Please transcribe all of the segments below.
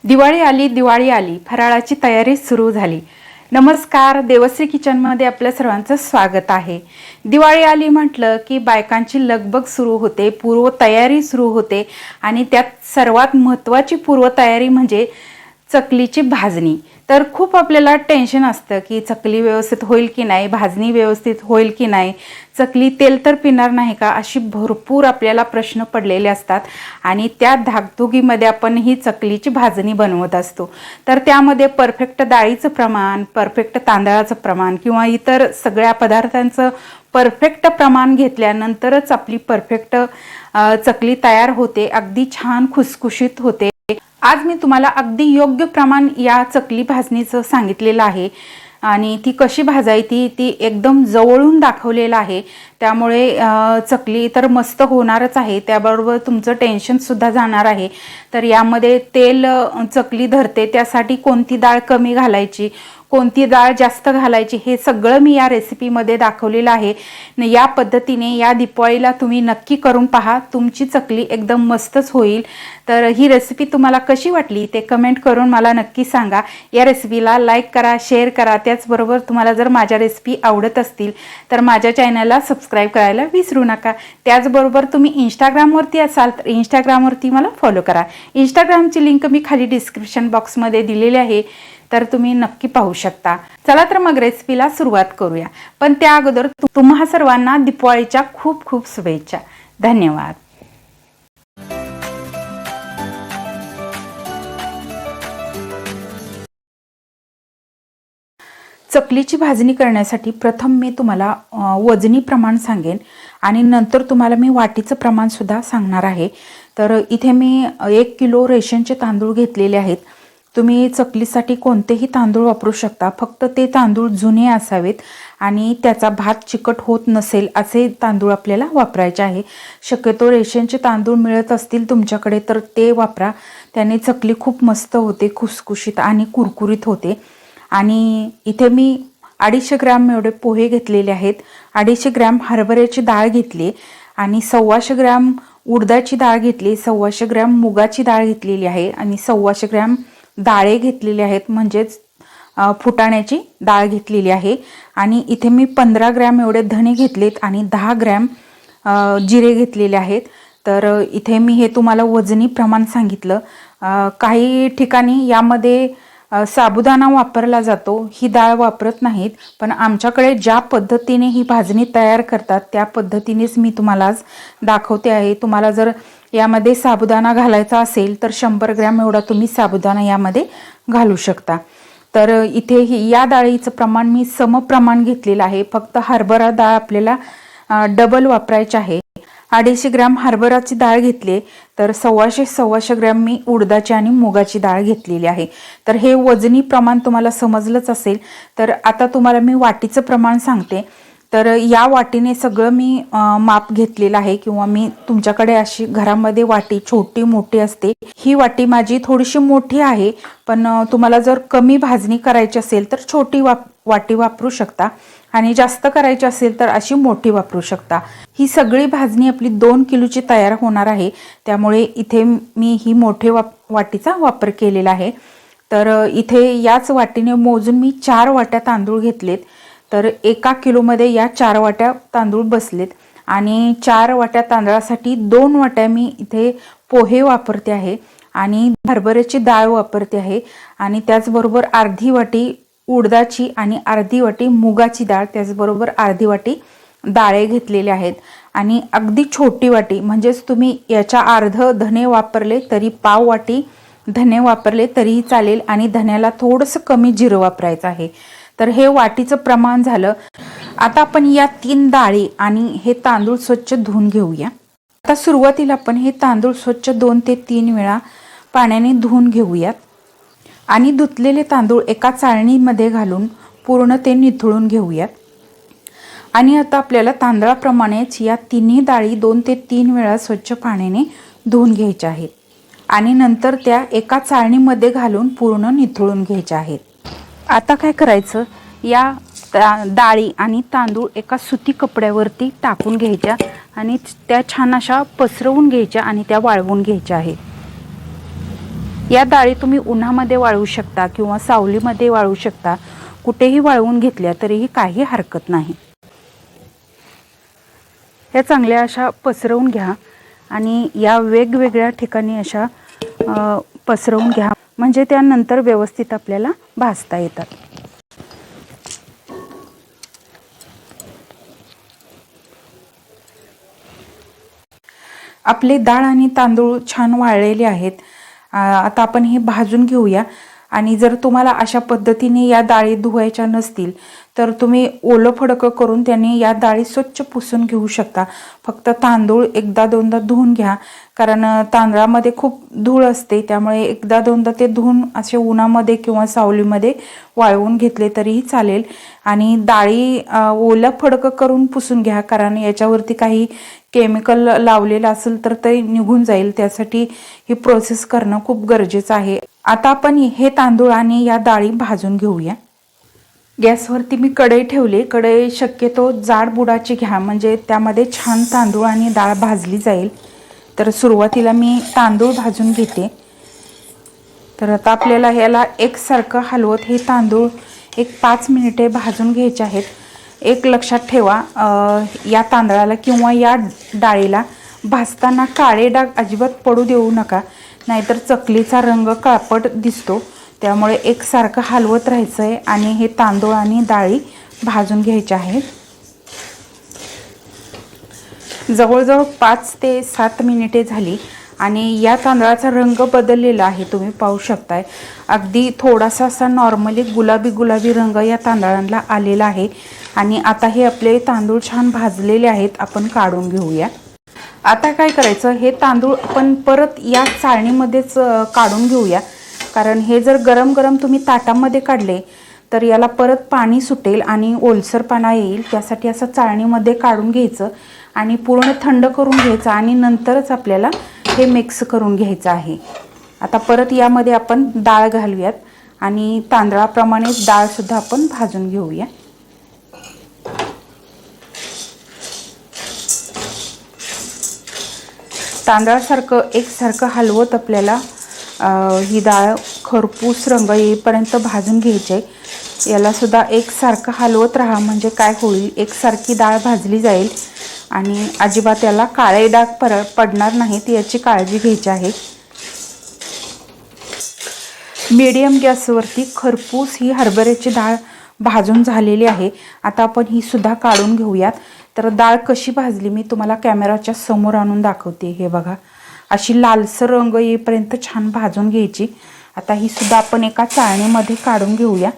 दिवाळी आली फराळाची तयारी सुरू झाली। नमस्कार, देवश्री किचनमध्ये आपल्या सर्वांचं स्वागत आहे। दिवाळी आली म्हटलं की बायकांची लगबग सुरू होते, पूर्व तयारी सुरू होते आणि त्यात सर्वात महत्त्वाची पूर्व तयारी म्हणजे चकलीची भाजणी। तर खूप आपल्याला टेन्शन असतं की चकली व्यवस्थित होईल की नाही, भाजणी व्यवस्थित होईल की नाही, चकली तेल तर पिणार नाही का, अशी भरपूर आपल्याला प्रश्न पडलेले असतात आणि त्या धाकधुकीमध्ये आपण ही चकलीची भाजणी बनवत असतो। तर त्यामध्ये परफेक्ट डाळीचं प्रमाण, परफेक्ट तांदळाचं प्रमाण किंवा इतर सगळ्या पदार्थांचं परफेक्ट प्रमाण घेतल्यानंतरच आपली परफेक्ट चकली तयार होते, अगदी छान खुसखुशीत होते। आज मी तुम्हाला अगदी योग्य प्रमाण या चकली भाजणीचं सांगितलेलं आहे आणि ती कशी भाजायची ती एकदम जवळून दाखवलेलं आहे। त्यामुळे चकली तर मस्त होणारच आहे, त्याबरोबर तुमचं टेन्शन सुद्धा जाणार आहे। तर यामध्ये तेल चकली धरते त्यासाठी कोणती डाळ कमी घालायची, कोणती डाळ जास्त घालायची, हे सगळं मी या रेसिपीमध्ये दाखवलेलं आहे। या पद्धतीने या दिवाळीला तुम्ही नक्की करून पहा, तुमची चकली एकदम मस्तच होईल। तर ही रेसिपी तुम्हाला कशी वाटली ते कमेंट करून मला नक्की सांगा। या रेसिपीला लाईक करा, शेअर करा। त्याचबरोबर तुम्हाला जर माझ्या रेसिपी आवडत असतील तर माझ्या चॅनलला सबस्क्राईब करायला विसरू नका। त्याचबरोबर तुम्ही इंस्टाग्रामवरती असाल तर इंस्टाग्रामवरती मला फॉलो करा। इंस्टाग्रामची लिंक मी खाली डिस्क्रिप्शन बॉक्समध्ये दिलेली आहे, तर तुम्ही नक्की पाहू शकता। चला तर मग रेसिपीला सुरुवात करूया, पण त्या अगोदर तुम्हा सर्वांना दिवाळीच्या खूप खूप शुभेच्छा। धन्यवाद। चकलीची भाजणी करण्यासाठी प्रथम मी तुम्हाला वजनी प्रमाण सांगेन आणि नंतर तुम्हाला मी वाटीचं प्रमाण सुद्धा सांगणार आहे। तर इथे मी 1 किलो रेशनचे तांदूळ घेतलेले आहेत। तुम्ही चकलीसाठी कोणतेही तांदूळ वापरू शकता, फक्त ते तांदूळ जुने असावेत आणि त्याचा भात चिकट होत नसेल असे तांदूळ आपल्याला वापरायचे आहे। शक्यतो रेशनचे तांदूळ मिळत असतील तुमच्याकडे तर ते वापरा, त्याने चकली खूप मस्त होते, खुसखुशीत आणि कुरकुरीत होते। आणि इथे मी 250 ग्रॅम एवढे पोहे घेतलेले आहेत, 250 ग्रॅम हरभऱ्याची डाळ घेतली आणि 125 ग्रॅम उडदाची डाळ घेतली, 125 ग्रॅम मुगाची डाळ घेतलेली आहे आणि 125 ग्रॅम डाळे घेतलेले आहेत, म्हणजेच फुटाण्याची डाळ घेतलेली आहे। आणि इथे मी 15 ग्रॅम एवढे धणे घेतलेत आणि 10 ग्रॅम जिरे घेतलेले आहेत। तर इथे मी हे तुम्हाला वजनी प्रमाण सांगितलं। काही ठिकाणी यामध्ये साबुदाणा वापरला जातो, ही डाळ वापरत नाहीत, पण आमच्याकडे ज्या पद्धतीने ही भाजणी तयार करतात त्या पद्धतीनेच मी तुम्हाला आज दाखवते आहे। तुम्हाला जर यामध्ये साबुदाणा घालायचा असेल तर 100 ग्रॅम एवढा तुम्ही साबुदाणा यामध्ये घालू शकता। तर इथे या डाळीचं प्रमाण मी समप्रमाण घेतलेलं आहे, फक्त हरभरा डाळ आपल्याला डबल वापरायची आहे। 250 ग्रॅम हरभराची डाळ घेतली, तर 125 ग्रॅम मी उडदाची आणि मुगाची डाळ घेतलेली आहे। तर हे वजनी प्रमाण तुम्हाला समजलंच असेल। तर आता तुम्हाला मी वाटीचं प्रमाण सांगते। तर या वाटीने सगळं मी माप घेतलेलं आहे, किंवा मी तुमच्याकडे अशी घरामध्ये वाटी छोटी मोठी असते, ही वाटी माझी थोडीशी मोठी आहे, पण तुम्हाला जर कमी भाजणी करायची असेल तर छोटी वाटी वापरू शकता आणि जास्त करायची असेल तर अशी मोठी वापरू शकता। ही सगळी भाजणी आपली 2 किलोची तयार होणार आहे, त्यामुळे इथे मी ही मोठे वाटीचा वापर केलेला आहे। तर इथे याच वाटीने मोजून मी 4 वाट्या तांदूळ घेतलेत। तर 1 किलोमध्ये या 4 वाट्या तांदूळ बसलेत आणि 4 वाट्या तांदळासाठी 2 वाट्या मी इथे पोहे वापरते आहे आणि हरभऱ्याची डाळ वापरते आहे आणि त्याचबरोबर अर्धी वाटी उडदाची आणि अर्धी वाटी मुगाची डाळ, त्याचबरोबर अर्धी वाटी डाळे घेतलेले आहेत आणि अगदी छोटी वाटी, म्हणजेच तुम्ही याच्या अर्ध धणे वापरले तरी पाव वाटी धणे वापरले तरीही चालेल आणि धण्याला थोडंसं कमी जिरं वापरायचं आहे। तर हे वाटीचं प्रमाण झालं। आता आपण या 3 डाळी आणि हे तांदूळ स्वच्छ धुवून घेऊया। आता सुरुवातीला आपण हे तांदूळ स्वच्छ 2 ते 3 वेळा पाण्याने धुवून घेऊयात आणि धुतलेले तांदूळ एका चाळणीमध्ये घालून पूर्ण ते निथळून घेऊयात। आणि आता आपल्याला तांदळाप्रमाणेच या तिन्ही डाळी 2 ते 3 वेळा स्वच्छ पाण्याने धुवून घ्यायच्या आहेत आणि नंतर त्या एका चाळणीमध्ये घालून पूर्ण निथळून घ्यायच्या आहेत। आता काय करायचं, या डाळी आणि तांदूळ एका सुती कपड्यावरती टाकून घ्यायच्या आणि त्या छान अशा पसरवून घ्यायच्या आणि त्या वाळवून घ्यायच्या आहेत। या डाळी तुम्ही उन्हामध्ये वाळवू शकता किंवा सावलीमध्ये वाळवू शकता, कुठेही वाळवून घेतल्या तरीही काही हरकत नाही. या चांगल्या अशा पसरवून घ्या आणि या वेगवेगळ्या ठिकाणी अशा पसरवून घ्या, म्हणजे त्यानंतर व्यवस्थित आपल्याला भाजता येतात. आपले डाळ आणि तांदूळ छान वाळलेले आहेत. आता आपण हे भाजून घेऊया. आणि जर तुम्हाला अशा पद्धतीने या डाळी धुवायच्या नसतील तर तुम्ही ओलं फडकं करून त्याने या डाळी स्वच्छ पुसून घेऊ शकता. फक्त तांदूळ एकदा दोनदा धुवून घ्या, कारण तांदळामध्ये खूप धूळ असते, त्यामुळे एकदा दोनदा ते धुवून असे उन्हामध्ये किंवा सावलीमध्ये वाळवून घेतले तरीही चालेल. आणि डाळी ओलं फडकं करून पुसून घ्या, कारण याच्यावरती काही केमिकल लावलेलं असेल तर ते निघून जाईल. त्यासाठी ही प्रोसेस करणं खूप गरजेचं आहे. आता आपण हे तांदूळ आणि या डाळी भाजून घेऊया. गॅसवरती मी कढई ठेवली. कढई शक्यतो जाड बुडाची घ्या, म्हणजे त्यामध्ये छान तांदूळ आणि डाळ भाजली जाईल. तर सुरुवातीला मी तांदूळ भाजून घेते. तर आता आपल्याला ह्याला एकसारखं हलवत हे तांदूळ एक 5 मिनिटे भाजून घ्यायचे आहेत. एक लक्षात ठेवा, या तांदळाला किंवा या डाळीला भाजताना काळे डाग अजिबात पडू देऊ नका, नाहीतर चकलीचा रंग काळपट दिसतो. त्यामुळे एकसारखं हलवत राहायचं आहे आणि हे तांदूळ आणि डाळी भाजून घ्यायचे आहेत. जवळजवळ 5 ते 7 मिनिटे झाली आणि या तांदळाचा रंग बदललेला आहे, तुम्ही पाहू शकताय. अगदी थोडासा असा नॉर्मली गुलाबी रंग या तांदळांना आलेला आहे. आणि आता हे आपले तांदूळ छान भाजलेले आहेत, आपण काढून घेऊया. आता काय करायचं, हे तांदूळ आपण परत या चाळणीमध्येच काढून घेऊया, कारण हे जर गरम गरम तुम्ही ताटामध्ये काढले तर याला परत पाणी सुटेल आणि ओलसरपणा येईल. त्यासाठी असं चाळणीमध्ये काढून घ्यायचं आणि पूर्ण थंड करून घ्यायचं आणि नंतरच आपल्याला हे मिक्स करून घ्यायचं आहे. आता परत यामध्ये आपण डाळ घालूयात आणि तांदळाप्रमाणेच डाळसुद्धा आपण भाजून घेऊया. तांदळासारखं एकसारखं हलवत आपल्याला ही डाळ खरपूस रंग येईपर्यंत भाजून घ्यायचे. याला सुद्धा एकसारखं हलवत राहा, म्हणजे काय होईल, एकसारखी डाळ भाजली जाईल आणि अजिबात याला काळे डाग पडणार नाहीत, याची काळजी घ्यायची आहे. मीडियम गॅसवरती खरपूस ही हरभऱ्याची डाळ भाजून झालेली आहे. आता आपण ही सुद्धा काढून घेऊयात. तर डाळ कशी भाजली मी तुम्हाला कॅमेराच्या समोर आणून दाखवते. हे बघा, अशी लालसर रंग येईपर्यंत छान भाजून घ्यायची. आता ही सुद्धा आपण एका चाळणीमध्ये काढून घेऊया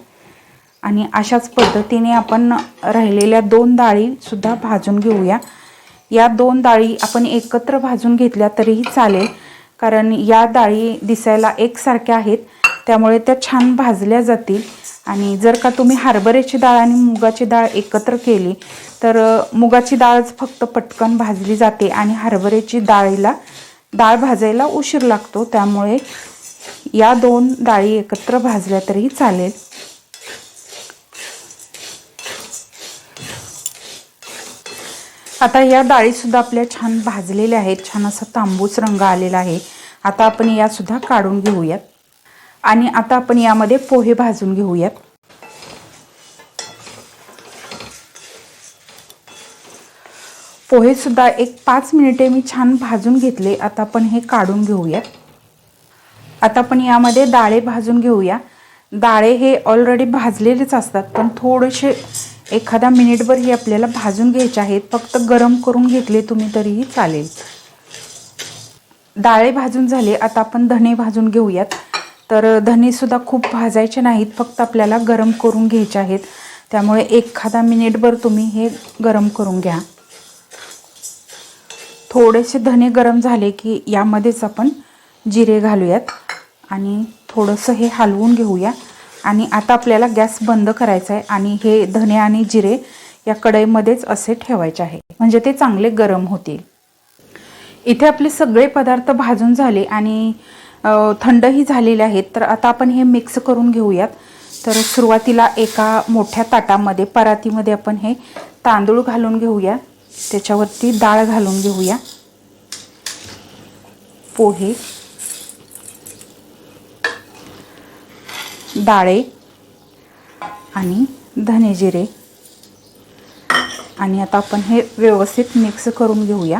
आणि अशाच पद्धतीने आपण राहिलेल्या 2 डाळी सुद्धा भाजून घेऊया. या 2 डाळी आपण एकत्र भाजून घेतल्या तरीही चालेल, कारण या डाळी दिसायला एकसारख्या आहेत, त्यामुळे त्या छान भाजल्या जातील. आणि जर का तुम्ही हरभऱ्याची डाळ आणि मुगाची डाळ एकत्र केली तर मुगाची डाळच फक्त पटकन भाजली जाते आणि हरभऱ्याची डाळ भाजायला उशीर लागतो. त्यामुळे या 2 डाळी एकत्र भाजल्या तरीही चालेल. आता या डाळी सुद्धा आपल्या छान भाजलेल्या आहेत, छान असा तांबूस रंग आलेला आहे. आता आपण या सुद्धा काढून घेऊयात आणि आता आपण यामध्ये पोहे भाजून घेऊयात. पोहे सुद्धा एक 5 मिनिटे मी छान भाजून घेतले. आता आपण हे काढून घेऊयात. आता आपण यामध्ये डाळे भाजून घेऊया. डाळे हे ऑलरेडी भाजलेलेच असतात, पण थोडेसे एखादा मिनिटभर हे आपल्याला भाजून घ्यायचे आहेत. फक्त गरम करून घेतले तुम्ही तरीही चालेल. डाळे भाजून झाले. आता आपण धणे भाजून घेऊयात. तर धणे सुद्धा खूप भाजायचे नाहीत, फक्त आपल्याला गरम करून घ्यायचे आहेत. त्यामुळे एखादा मिनिटभर तुम्ही हे गरम करून घ्या. थोडेसे धणे गरम झाले की यामध्येच आपण जिरे घालूयात आणि थोडंसं हे हलवून घेऊया. आणि आता आपल्याला गॅस बंद करायचा आहे आणि हे धणे आणि जिरे या कढईमध्येच असे ठेवायचे आहे, म्हणजे ते चांगले गरम होतील. इथे आपले सगळे पदार्थ भाजून झाले आणि थंडही झालेले आहेत. तर आता आपण हे मिक्स करून घेऊयात. तर सुरुवातीला एका मोठ्या ताटामध्ये परातीमध्ये आपण हे तांदूळ घालून घेऊया. त्याच्यावरती डाळ घालून घेऊया, पोहे, डाळे आणि धने जिरे आणि आता आपण हे व्यवस्थित मिक्स करून घेऊया।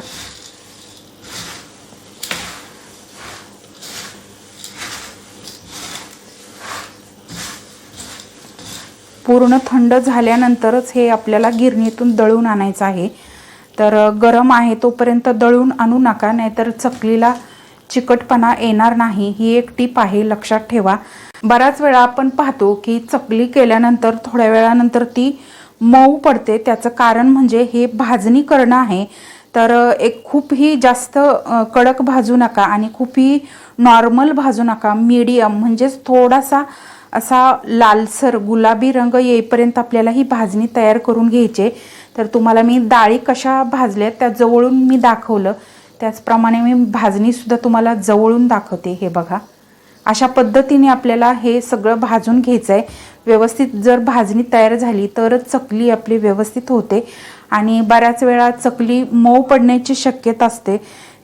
पूर्ण थंड झाल्यानंतरच हे आपल्याला गिरणीतून दळून आणायचं आहे। तर गरम आहे तोपर्यंत दळून आणू नका, नाहीतर चकलीला चिकटपणा येणार नाही। ही एक टीप आहे, लक्षात ठेवा। बराच वेळा आपण पाहतो की चकली केल्यानंतर थोड्या वेळानंतर ती मऊ पडते। त्याचं कारण म्हणजे हे भाजणी करणं आहे। तर एक खूपही जास्त कडक भाजू नका आणि खूपही नॉर्मल भाजू नका, मीडियम म्हणजेच थोडासा असा लालसर गुलाबी रंग येईपर्यंत आपल्याला ही भाजणी तयार करून घ्यायची। तर तुम्हाला मी डाळी कशा भाजल्या त्या जवळून मी दाखवलं, त्याचप्रमाणे मी भाजणी सुद्धा तुम्हाला जवळून दाखवते। हे बघा, अशा पद्धतीने आपल्याला हे सगळं भाजून घ्यायचं आहे। व्यवस्थित जर भाजणी तयार झाली तरच चकली आपली व्यवस्थित होते आणि बऱ्याच वेळा चकली मऊ पडण्याची शक्यता असते।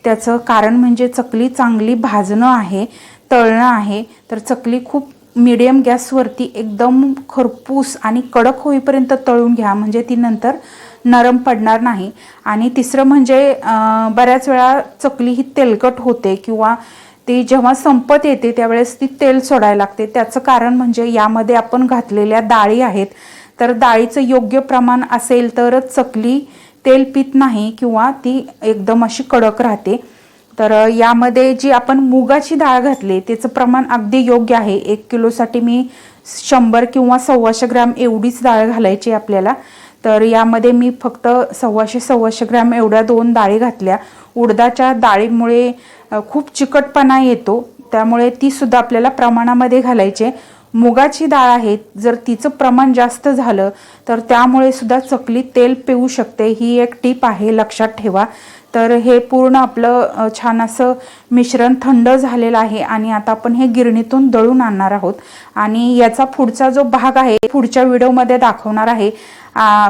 त्याचं कारण म्हणजे चकली चांगली भाजणं आहे, तळणं आहे। तर चकली खूप मीडियम गॅसवरती एकदम खरपूस आणि कडक होईपर्यंत तळून घ्या, म्हणजे ती नंतर नरम पडणार नाही। आणि तिसरं म्हणजे बऱ्याच वेळा चकली ही तेलकट होते किंवा ती जेव्हा संपत येते त्यावेळेस ती तेल सोडायला लागते। त्याचं कारण म्हणजे यामध्ये आपण घातलेल्या डाळी आहेत। तर डाळीचं योग्य प्रमाण असेल तरच चकली तेल पित नाही किंवा ती एकदम अशी कडक राहते। तर यामध्ये जी आपण मुगाची डाळ घातली त्याचं प्रमाण अगदी योग्य आहे। 1 किलोसाठी मी 100 किंवा 125 ग्रॅम एवढीच डाळ घालायची आपल्याला। तर यामध्ये मी फक्त 125 ग्रॅम एवढ्या 2 डाळी घातल्या। उडदाच्या डाळीमुळे खूप चिकटपणा येतो, त्यामुळे ती सुद्धा आपल्याला प्रमाणामध्ये घालायची। मुगाची डाळ आहे, जर तिचं प्रमाण जास्त झालं तर त्यामुळे सुद्धा चकली तेल पिऊ शकते। ही एक टीप आहे, लक्षात ठेवा। तर हे पूर्ण आपलं छान असं मिश्रण थंड झालेलं आहे आणि आता आपण हे गिरणीतून दळून आणणार आहोत आणि याचा पुढचा जो भाग आहे पुढच्या व्हिडिओमध्ये दाखवणार आहे।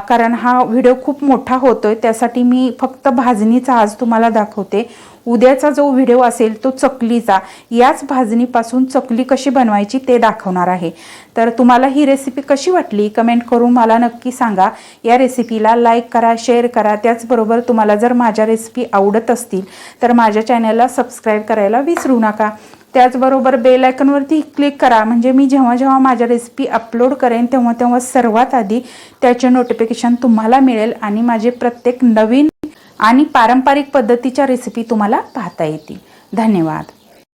कारण हा व्हिडिओ खूप मोठा होतोय, त्यासाठी मी फक्त भाजणीचा आज तुम्हाला दाखवते। उद्याचा जो व्हिडिओ असेल तो चकलीचा, याच भाजणीपासून चकली कशी बनवायची ते दाखवणार आहे। तर तुम्हाला ही रेसिपी कशी वाटली कमेंट करून मला नक्की सांगा। या रेसिपीला लाईक करा, शेअर करा। त्याचबरोबर तुम्हाला जर माझ्या रेसिपी आवडत असतील तर माझ्या चॅनलला सबस्क्राईब करायला विसरू नका। त्याचबरोबर बेल आयकॉनवरती क्लिक करा, म्हणजे मी जेव्हा जेव्हा माझ्या रेसिपी अपलोड करेन तेव्हा तेव्हा सर्वात आधी त्याचे नोटिफिकेशन तुम्हाला मिळेल आणि माझे प्रत्येक नवीन आणि पारंपरिक पद्धतीच्या रेसिपी तुम्हाला पाहता येतील। धन्यवाद।